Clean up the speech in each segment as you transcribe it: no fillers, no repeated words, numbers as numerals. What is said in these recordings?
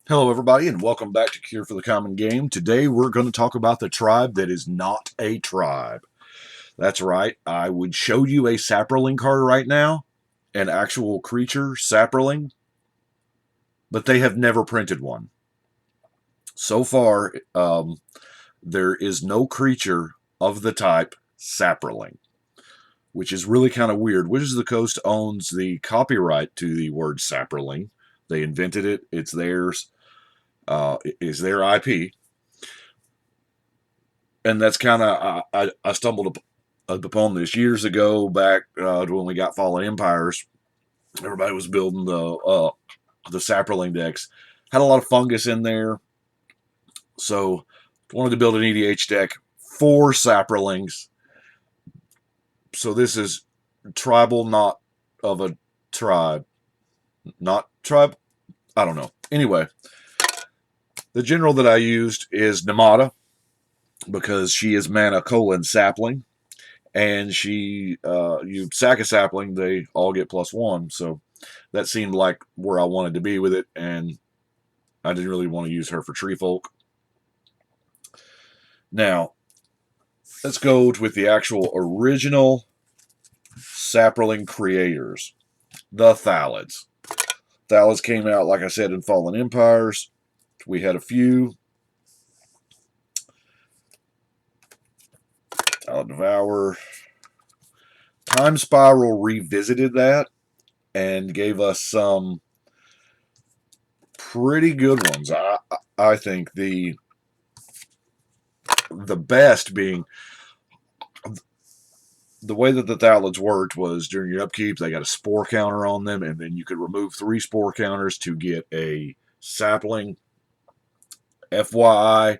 Hello, everybody, and welcome back to Cure for the Common Game. Today, we're going to talk about the tribe that is not a tribe. That's right. I would show you a Saproling card right now, an actual creature, Saproling, but they have never printed one. So far, there is no creature of the type Saproling, which is really kind of weird. Wizards of the Coast owns the copyright to the word Saproling. They invented it. It's theirs. Is their IP. And that's kind of I stumbled upon this years ago back when we got Fallen Empires. Everybody was building the Saproling decks. Had a lot of fungus in there, so wanted to build an EDH deck for Saprolings. So this is tribal, not of a tribe, not tribe. I don't know. Anyway, the general that I used is Nemata because she is mana sapling. And you sack a sapling, they all get +1. So that seemed like where I wanted to be with it, and I didn't really want to use her for tree folk. Now, let's go with the actual original Saproling creators, the Thalids. Thalids came out, like I said, in Fallen Empires. We had a few. Thalid Devourer. Time Spiral revisited that and gave us some pretty good ones. I think the best being the way that the Thalids worked was during your upkeep, they got a spore counter on them, and then you could remove 3 spore counters to get a sapling. FYI,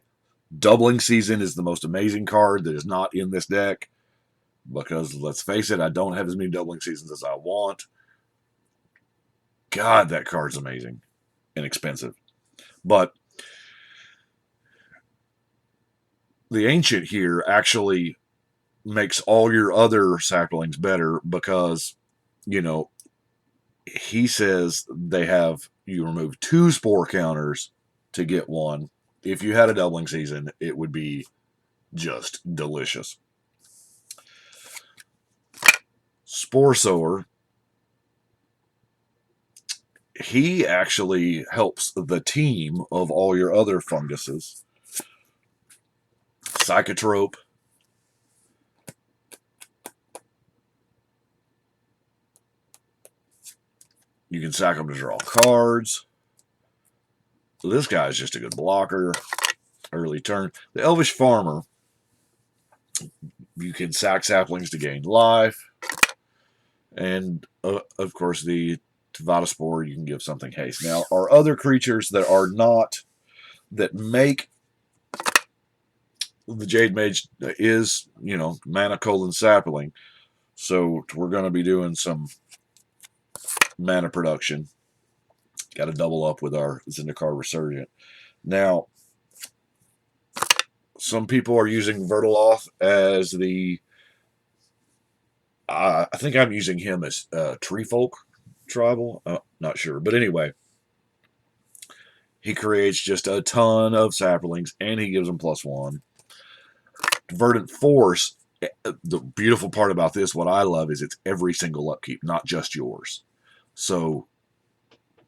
Doubling Season is the most amazing card that is not in this deck because, let's face it, I don't have as many Doubling Seasons as I want. God, that card's amazing and expensive. But the Ancient here actually makes all your other saplings better because, you know, he says you remove 2 spore counters to get 1. If you had a Doubling Season, it would be just delicious. Spore Sower, he actually helps the team of all your other funguses. Psychotrope. You can sack them to draw cards. So this guy's just a good blocker. Early turn. The Elvish Farmer. You can sack saplings to gain life. And, of course, the Tavada Spore, you can give something haste. Now, our other creatures that are not, that make the Jade Mage is, mana sapling. So we're going to be doing some mana production. Got to double up with our Zendikar Resurgent. Now, some people are using Vertaloth as the... I think I'm using him as Tree Folk Tribal. Not sure. But anyway, he creates just a ton of saplings, and he gives them +1. Verdant Force, the beautiful part about this, what I love, is it's every single upkeep, not just yours. So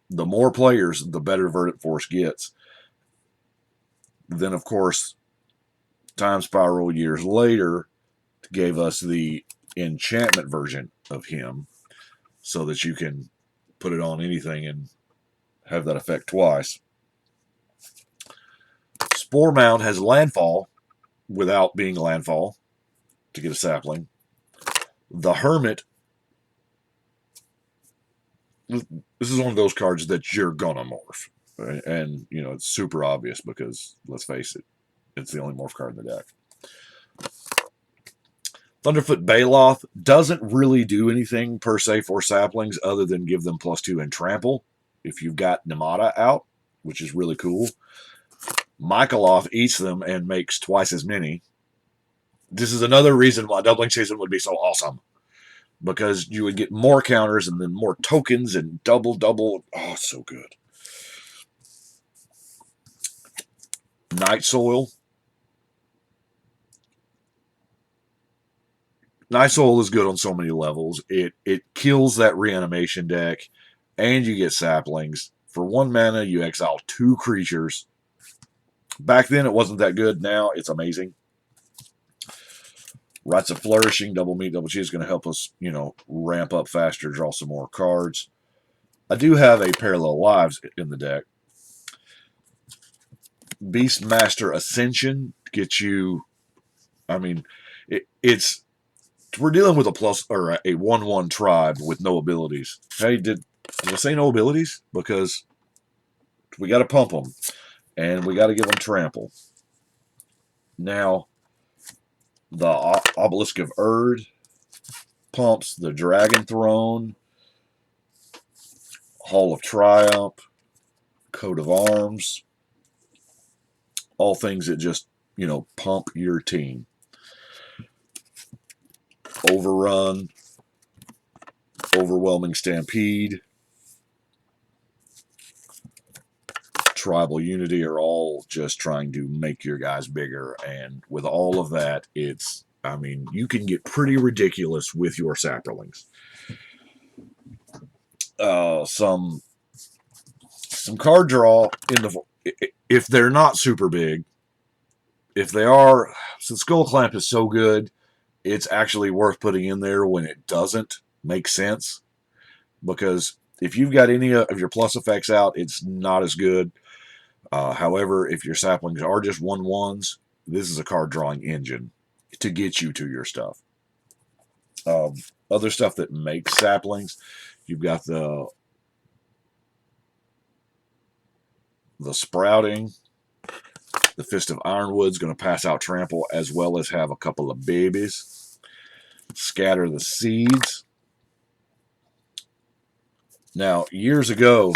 the more players, the better Verdant Force gets. Then, of course, Time Spiral years later gave us the enchantment version of him so that you can put it on anything and have that effect twice. Spore Mound has landfall without being landfall to get a sapling. The Hermit, this is one of those cards that you're gonna morph. And, it's super obvious because, let's face it, it's the only morph card in the deck. Thunderfoot Baloth doesn't really do anything per se for saplings other than give them +2 and trample if you've got Nemata out, which is really cool. Michaeloth eats them and makes twice as many. This is another reason why Doubling Season would be so awesome, because you would get more counters and then more tokens and double. Oh, so good. Night Soil. Night Soil is good on so many levels. It kills that reanimation deck, and you get saplings. For 1 mana, you exile 2 creatures. Back then, it wasn't that good. Now, it's amazing. Rites of Flourishing, double meat, double cheese is going to help us, ramp up faster, draw some more cards. I do have a Parallel Lives in the deck. Beastmaster Ascension gets you. I mean, it's we're dealing with a plus or a 1/1 tribe with no abilities. Hey, did I say no abilities? Because we got to pump them and we got to give them trample. Now, the Obelisk of Erd pumps the Dragon Throne, Hall of Triumph, Coat of Arms, all things that just, pump your team. Overrun, Overwhelming Stampede, Tribal Unity are all just trying to make your guys bigger. And with all of that, you can get pretty ridiculous with your Saprolings. Some card draw if they're not super big. If they are, since Skull Clamp is so good, it's actually worth putting in there when it doesn't make sense. Because if you've got any of your plus effects out, it's not as good. However, if your saplings are just 1/1s, this is a card drawing engine to get you to your stuff. Other stuff that makes saplings, you've got the Sprouting. The Fist of Ironwood's going to pass out trample as well as have a couple of babies. Scatter the Seeds. Now, years ago,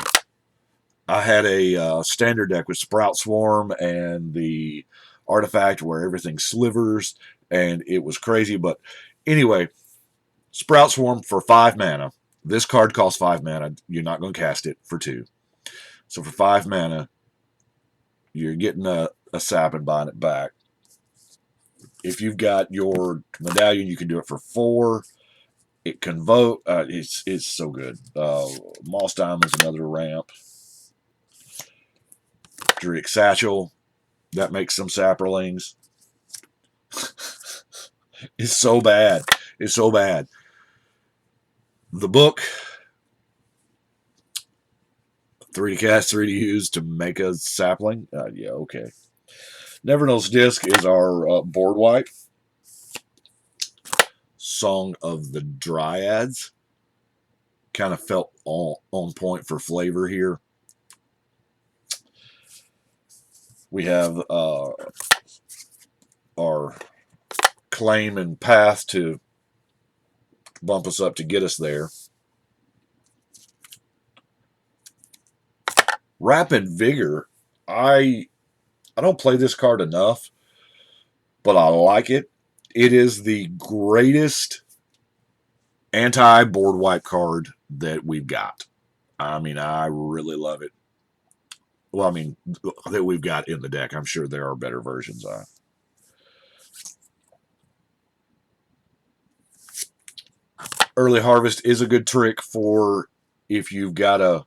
I had a standard deck with Sprout Swarm and the artifact where everything slivers, and it was crazy. But anyway, Sprout Swarm for 5 mana. This card costs 5 mana. You're not going to cast it for 2. So for 5 mana, you're getting a sap and buying it back. If you've got your medallion, you can do it for 4. It can vote. It's so good. Moss Diamond's another ramp. Druidic Satchel. That makes some Saprolings. It's so bad. It's so bad. The book. 3 to cast, 3 to use to make a sapling. Yeah, okay. Nevernal's Disc is our board wipe. Song of the Dryads. Kind of felt on point for flavor here. We have our claim and path to bump us up to get us there. Rapid Vigor, I don't play this card enough, but I like it. It is the greatest anti-board wipe card that we've got. I really love it. Well, that we've got in the deck. I'm sure there are better versions of it. Early Harvest is a good trick for if you've got a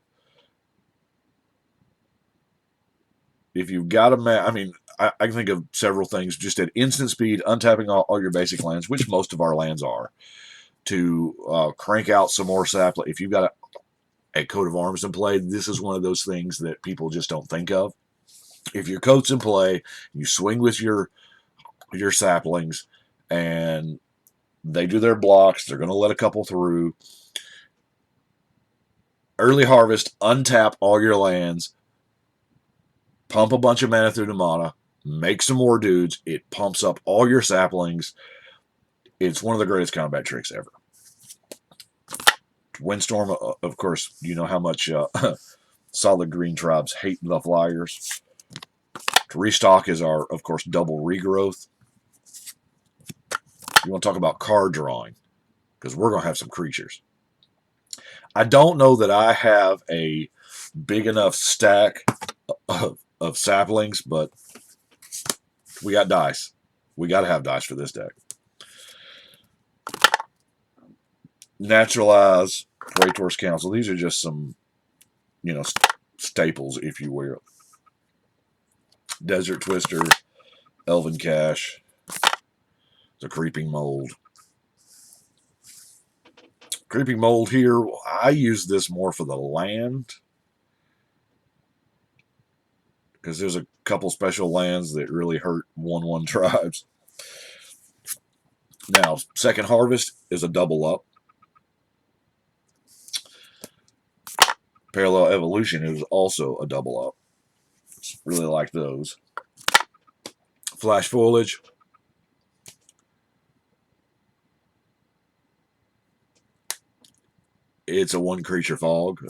I can think of several things. Just at instant speed, untapping all your basic lands, which most of our lands are, to crank out some more sapling. If you've got a coat of arms in play, this is one of those things that people just don't think of. If your coat's in play, you swing with your saplings, and they do their blocks. They're going to let a couple through. Early Harvest, untap all your lands, pump a bunch of mana through Nemata, make some more dudes. It pumps up all your saplings. It's one of the greatest combat tricks ever. Windstorm, of course, you know how much solid green tribes hate the flyers. Restock is our, of course, double regrowth. You want to talk about card drawing, because we're going to have some creatures. I don't know that I have a big enough stack of saplings, but We got dice. We got to have dice for this deck. Naturalize, Praetor's Council. These are just some, staples, if you will. Desert Twister, Elven Cache, the Creeping Mold. Creeping Mold here, I use this more for the land, because there's a couple special lands that really hurt 1/1 tribes. Now, Second Harvest is a double up. Parallel Evolution is also a double up. Really like those. Flash Foliage. It's a 1-creature fog.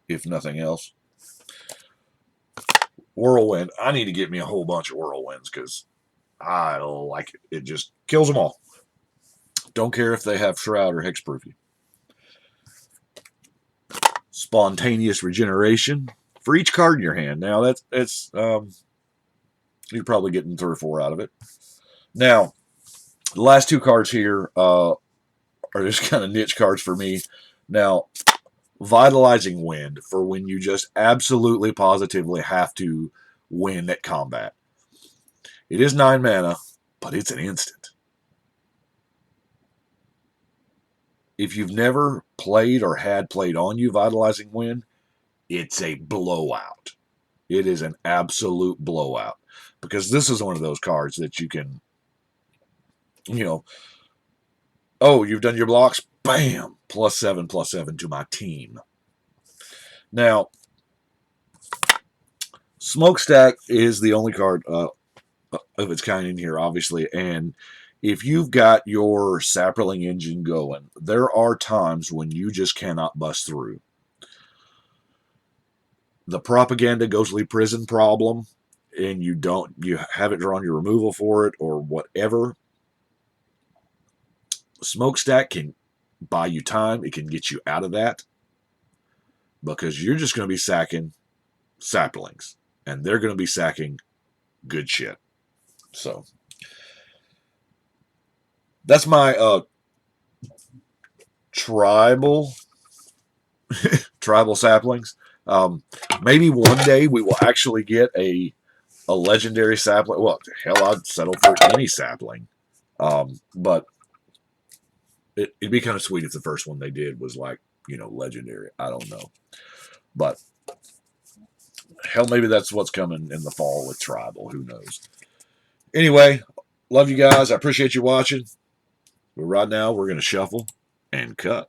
If nothing else. Whirlwind. I need to get me a whole bunch of Whirlwinds because I like it. It just kills them all. Don't care if they have Shroud or Hexproof you. Spontaneous Regeneration. For each card in your hand. Now, that's you're probably getting 3 or 4 out of it. Now, the last 2 cards here are just kind of niche cards for me. Now, Vitalizing Wind for when you just absolutely positively have to win at combat. It is 9 mana, but it's an instant. If you've never played or had played on you Vitalizing Wind, it's a blowout. It is an absolute blowout. Because this is one of those cards that you can, oh, you've done your blocks? Bam! +7/+7 to my team. Now, Smokestack is the only card of its kind in here, obviously. And if you've got your Saproling engine going, there are times when you just cannot bust through. The Propaganda Ghostly Prison problem, and you haven't drawn your removal for it or whatever. Smokestack can buy you time. It can get you out of that because you're just going to be sacking Saplings, and they're going to be sacking good shit. So that's my tribal saplings. Maybe one day we will actually get a legendary sapling. Well, hell, I'd settle for any sapling. But it'd be kind of sweet if the first one they did was like, legendary. I don't know. But hell, maybe that's what's coming in the fall with tribal. Who knows? Anyway, love you guys. I appreciate you watching. But right now, we're going to shuffle and cut.